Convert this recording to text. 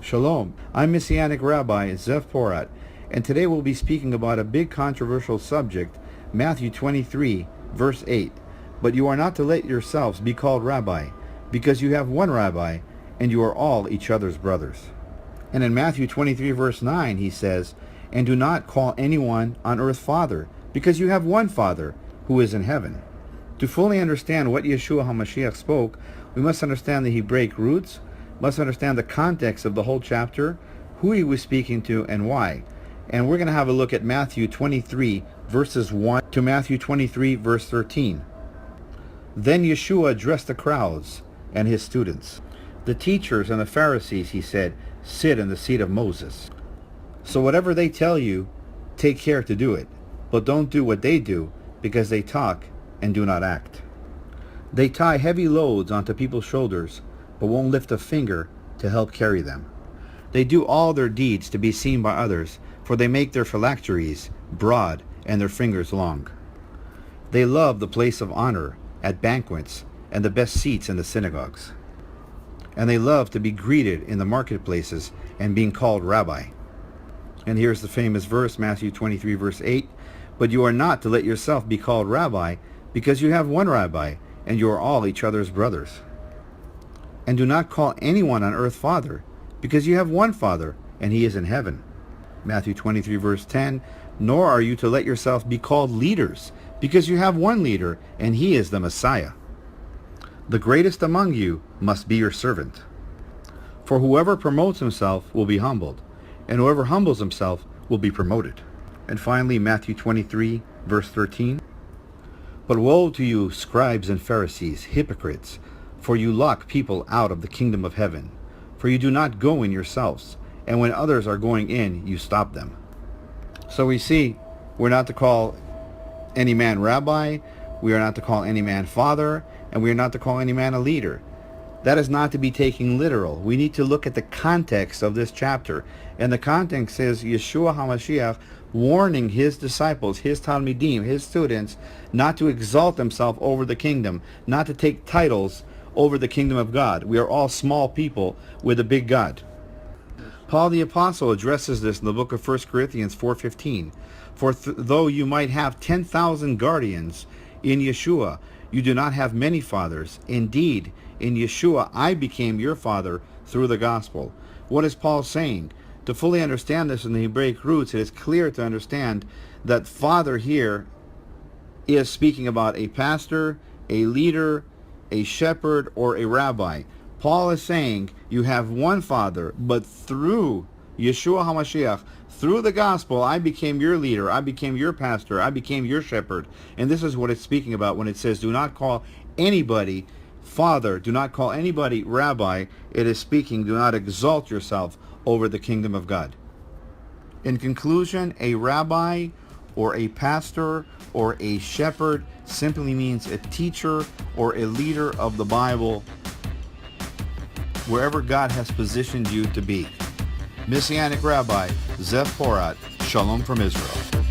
Shalom, I'm Messianic Rabbi Zev Porat, and today we'll be speaking about a big controversial subject, Matthew 23, verse 8. But you are not to let yourselves be called rabbi, because you have one rabbi, and you are all each other's brothers. And in Matthew 23, verse 9, he says, and do not call anyone on earth father, because you have one Father, who is in heaven. To fully understand what Yeshua HaMashiach spoke, we must understand the Hebraic roots, must understand the context of the whole chapter, who he was speaking to, and why. And we're going to have a look at Matthew 23, verses 1 to Matthew 23, verse 13. Then Yeshua addressed the crowds and his students. The teachers and the Pharisees, he said, sit in the seat of Moses. So whatever they tell you, take care to do it. But don't do what they do, because they talk and do not act. They tie heavy loads onto people's shoulders, but won't lift a finger to help carry them. They do all their deeds to be seen by others, for they make their phylacteries broad and their fingers long. They love the place of honor at banquets and the best seats in the synagogues. And they love to be greeted in the marketplaces and being called rabbi. And here's the famous verse, Matthew 23, verse 8. But you are not to let yourself be called rabbi, because you have one rabbi, and you are all each other's brothers. And do not call anyone on earth father, because you have one Father, and he is in heaven. Matthew 23, verse 10. Nor are you to let yourself be called leaders, because you have one leader, and he is the Messiah. The greatest among you must be your servant. For whoever promotes himself will be humbled, and whoever humbles himself will be promoted. And finally, Matthew 23, verse 13. But woe to you, scribes and Pharisees, hypocrites, for you lock people out of the kingdom of heaven. For you do not go in yourselves, and when others are going in, you stop them. So we see, we're not to call any man rabbi, we are not to call any man father, and we are not to call any man a leader. That is not to be taken literal. We need to look at the context of this chapter. And the context is Yeshua HaMashiach warning his disciples, his Talmidim, his students, not to exalt themselves over the kingdom, not to take titles over the kingdom of God. We are all small people with a big God. Paul the Apostle addresses this in the book of 1 Corinthians 4:15. For though you might have 10,000 guardians in Yeshua, you do not have many fathers. Indeed, in Yeshua I became your father through the gospel. What is Paul saying? To fully understand this in the Hebraic roots, it is clear to understand that father here is speaking about a pastor, a leader, a shepherd, or a rabbi. Paul is saying you have one Father, but through Yeshua HaMashiach, through the gospel, I became your leader, I became your pastor, I became your shepherd. And this is what it's speaking about when it says, do not call anybody Father, do not call anybody rabbi. It is speaking, do not exalt yourself over the kingdom of God. In conclusion, a rabbi or a pastor or a shepherd simply means a teacher or a leader of the Bible, wherever God has positioned you to be. Messianic Rabbi Zev Porat, Shalom from Israel.